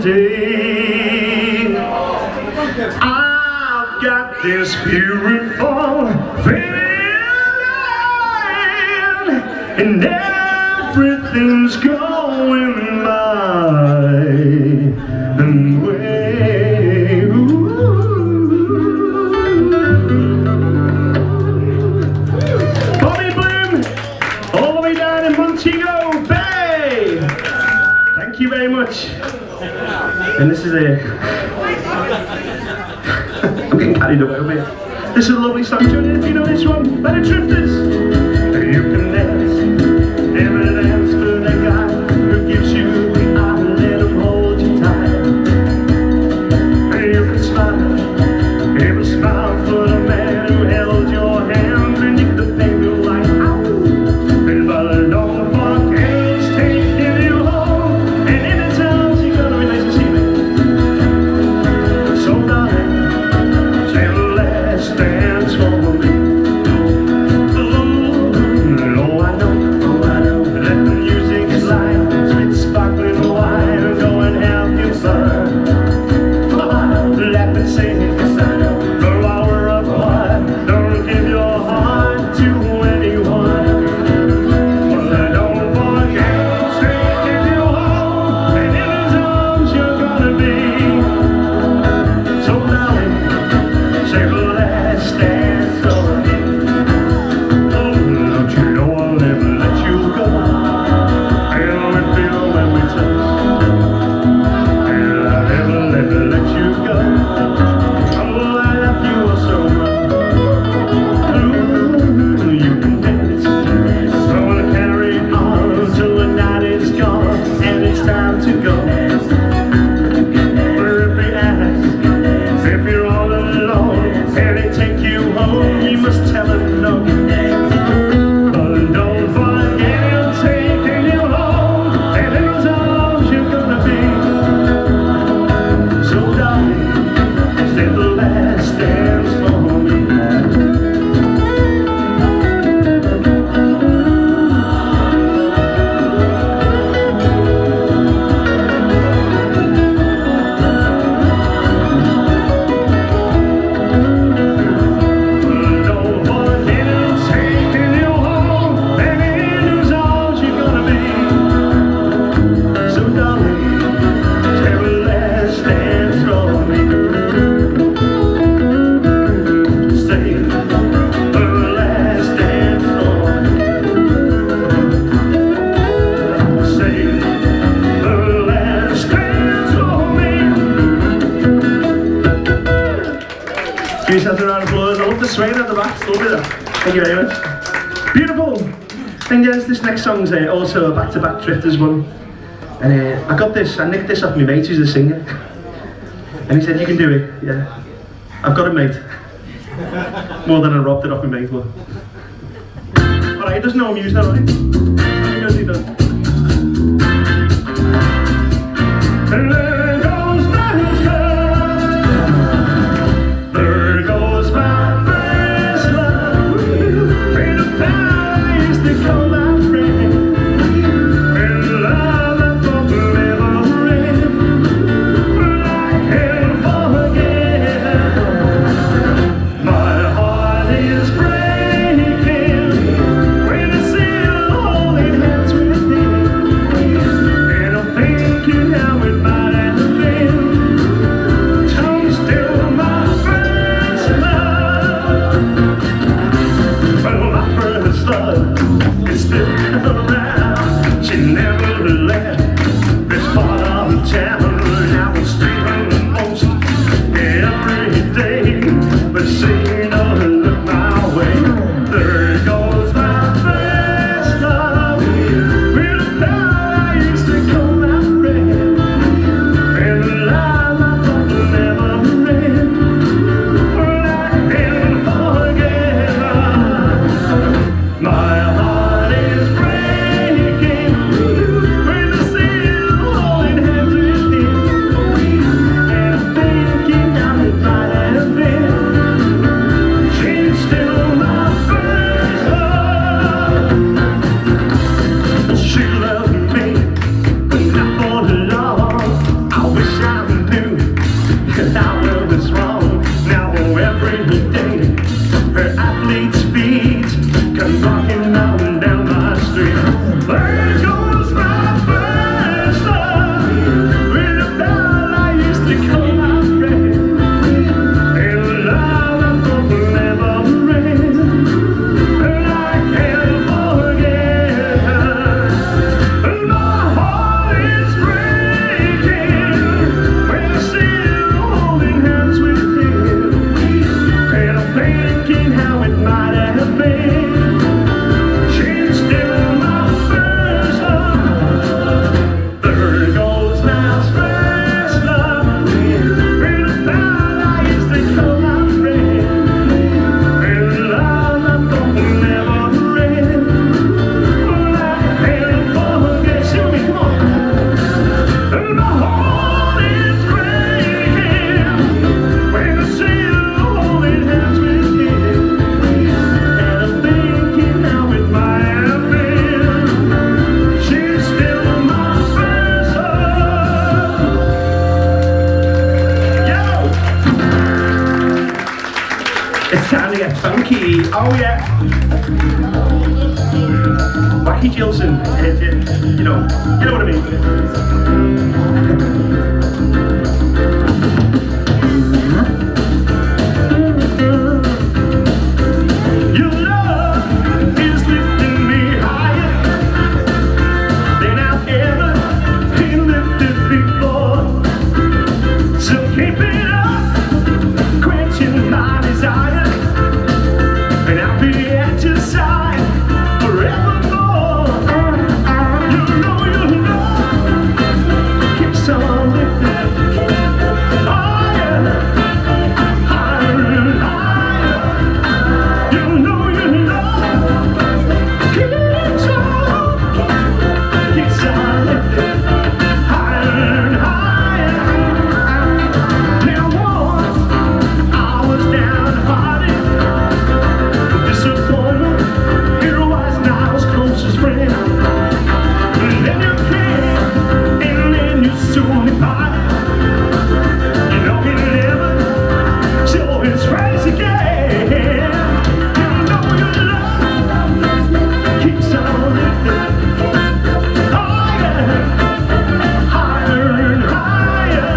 someday I've got this beautiful feeling and everything's going my way. Bobby Bloom, all the way down in Montego Bay. Thank you very much. And this is I'm getting carried away with it. This is a lovely song. Do you know if you know this one? By the Drifters. You can dance, never dance for the guy who gives you the eye, let him hold you tight. And you can smile, ever smile for the man who held your hand beneath the baby light. But don't forget it's taking you home, and in the towns you're gonna be nice to see me. So darling, say the last dance for me. Oh, I know, let the music slide, sweet sparkling wine, go and have your fun. Laugh and sing, for while we're apart, don't give your heart to anyone. Don't forget it's taking you home, and in his arms you're gonna be. So darling, say the last dance for me. Oh, don't you know I'll never let you go. And we feel when we touch, and I'll never let you go. Oh, I love you so much. You can dance, so we'll carry on till the night is gone and it's time to go. But if they ask if you're all alone and they take you home, you must tell them no. But don't forget I'm taking you home, and in those arms you're gonna be. So darling, say the last dance for me. Don't forget I'm taking you home, and in those arms you're gonna be. So darling, say the last dance for me. Say the last dance for me. Say the last dance for me. Give yourselves a round of applause. I love the swaying at the back. Love that. Thank you very much. Beautiful. And yes, this next song's also a back-to-back Drifters one. And I got this, I nicked this off my mate who's a singer. And he said, you can do it. Yeah. I've got a mate. More than I robbed it off my mate. Alright, he doesn't know I'm using that, right? He does, he does. And there goes my love. There goes my first love. Pray the past to come, my friend. And love that forever ran. But I can't forget. My heart is breaking when I see you holding hands with me. and our world is wrong. Now every day, her athlete's feet come rocking up and down my street. There goes my first love, with a bell I used to call my friend, and love I thought would never end, and I can't forget her. And my heart is breaking when I see her holding hands with him, and I'm thinking how it might have been. She's still my first love. There goes my first love, with a bell I used to call my friend, and love I thought would never end, but I can't forget. Sing me, come on. And my heart is breaking when I see her holding hands with him, and I'm thinking how it might have been. She's still my first love. Yo! It's time to get funky. Oh yeah. Wacky Jilson. You know what I mean. Your love is lifting me higher than I've ever been lifted before. So keep it up, quenching my desire, and I'll be at your side forevermore. Your love keeps on lifting higher, higher and higher. Your love keeps on lifting higher and higher. Now once I was downhearted, disappointment, here was Nile's closest friend. And then you came, and then you soon departed. You know he never show his face again. You know your love keeps on lifting higher, higher and higher.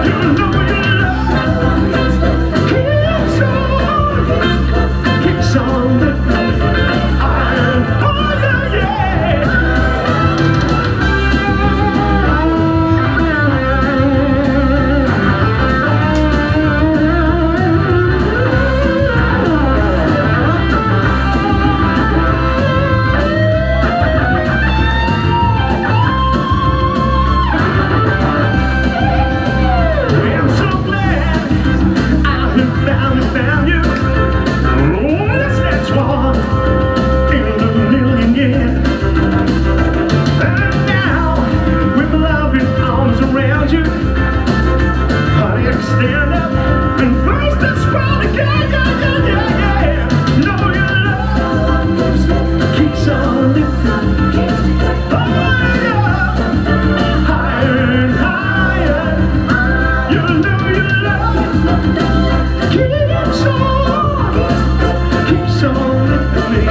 You know your love keeps on lifting higher, higher, yeah. I'm so glad I have found you. Oh, that's one in a million years. And now, with loving arms around you, honey, I can stand up and face this world again. Yeah, yeah, yeah. No, your love keeps on lifting higher, higher and higher. You know your love keeps on lifting me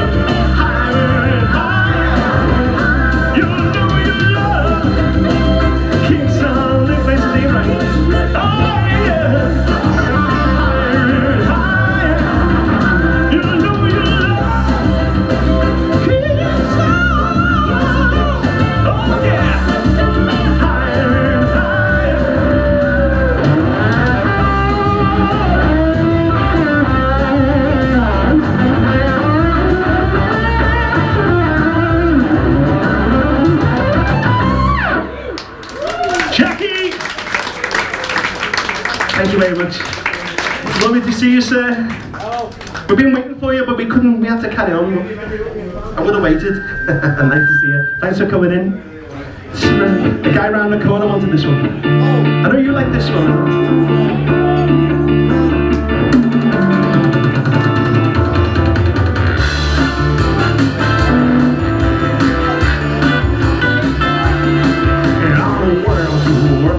higher and higher. You know your love keeps on lifting me right. Oh yeah, higher and higher. You know your love keeps on. Oh yeah, higher and higher. Jackie! Thank you very much. It's lovely to see you, sir. We've been waiting for you, but we had to carry on. I would have waited. Nice to see you. Thanks for coming in. The guy round the corner wanted this one. I know you like this one.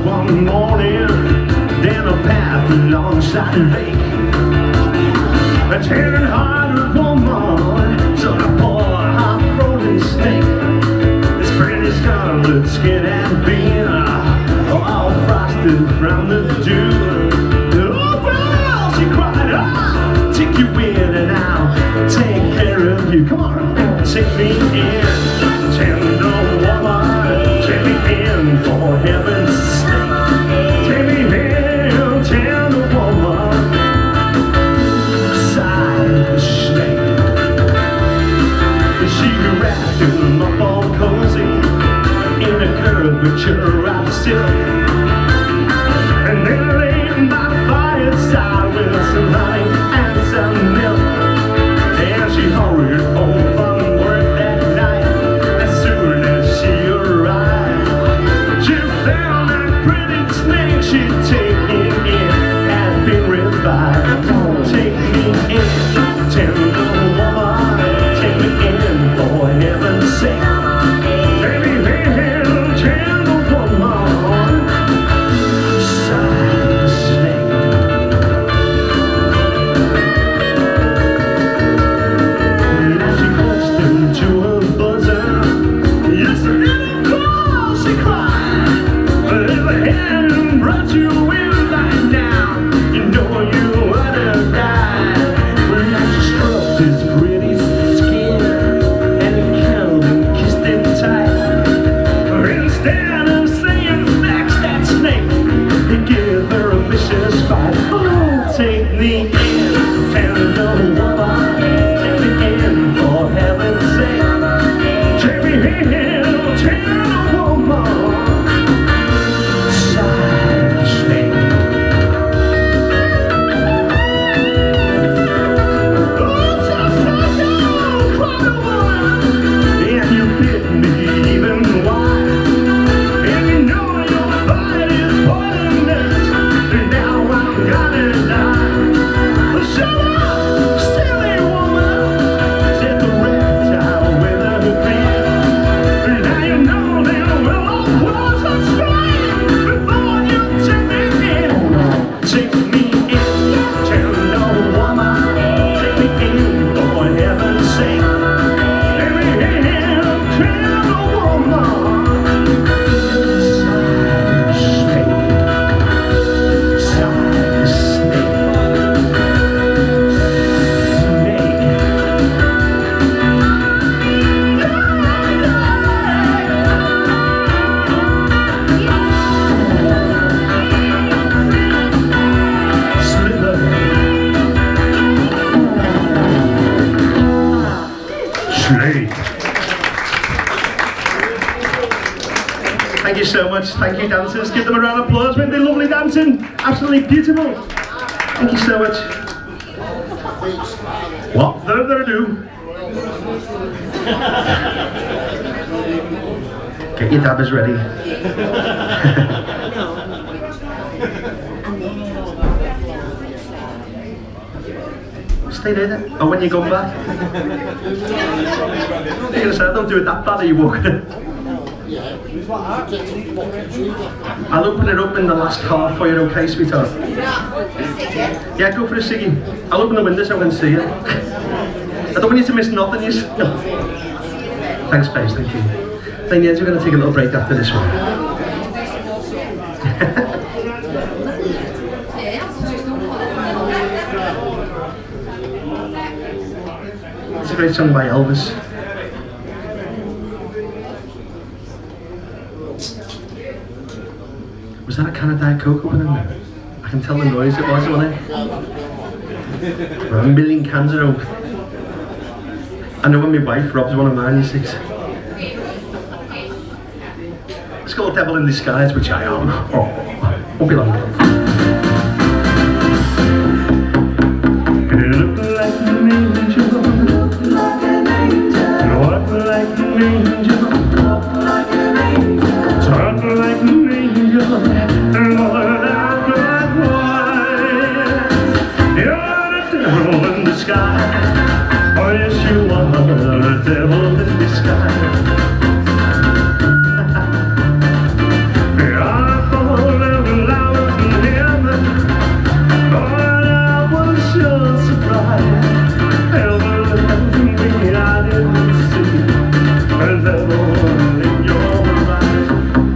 One morning, then alongside the lake. A tender-hearted woman, so I pour a half-frozen steak. This pretty scarlet skin and beer, all frosted from the dew. Oh, well, she cried, I'll take you in and I'll take care of you. Come on, take me in, tender woman, take me in for heaven's sake. Take me in, tender woman, side the snake. She wrapped him up all cozy in a curvature of silk, and then laid by the fireside with some honey and some milk. And she hurried home from work that night. As soon as she arrived, she found that pretty snake she'd taken in had been revived. Take me in, tender woman, take me in for heaven's sake. Take me in, tender woman, side the snake. And as she clutched him to her bosom, yes, a little girl, she cried. If I hadn't brought you in right now, you know you would have died. When I stroked his pretty skin and held and kissed him tight, instead of saying thanks, that snake, he gave her a vicious bite. Oh, take me in, tender woman, take me in for heaven's sake. Take me in, tender woman, side the snake. Oh, just like you, cry woman, and you bit me even wide. And you know your bite is poisonous, and now I'm gonna die. Shut up, silly woman, said the reptile with her beard. And now you know them willow was a strike before you took me in. Take me in, tender woman, take me in for heaven's sake. Take me in, tender woman, side the snake, side the snake, slither. Snake. Thank you so much. Thank you, dancers. Give them a round of applause. Weren't they lovely dancing? Absolutely beautiful. Thank you so much. What further ado? Get your dabbers ready. Stay there then. Oh, when you come back? You're gonna say, don't do it that bad, are you walking? I'll open it up in the last half for you, okay, sweetheart? Yeah, go for a ciggy. I'll open the window so I can see you. I don't want you to miss nothing, you no. Thanks, Paige, thank you. Thing is, we're going to take a little break after this one. It's a great song by Elvis. Was that a can of Diet Coke opening there? I can tell the noise it was, wasn't it? Well, a million cans are open. I know when my wife robs one of mine, you see. It's called Devil in Disguise, which I am. Oh, won't be long. You look like an angel, look like an angel, walk like an angel, walk like an angel, talk like an angel, and all that black voice. You're the devil in disguise. Oh yes, you are the devil in disguise.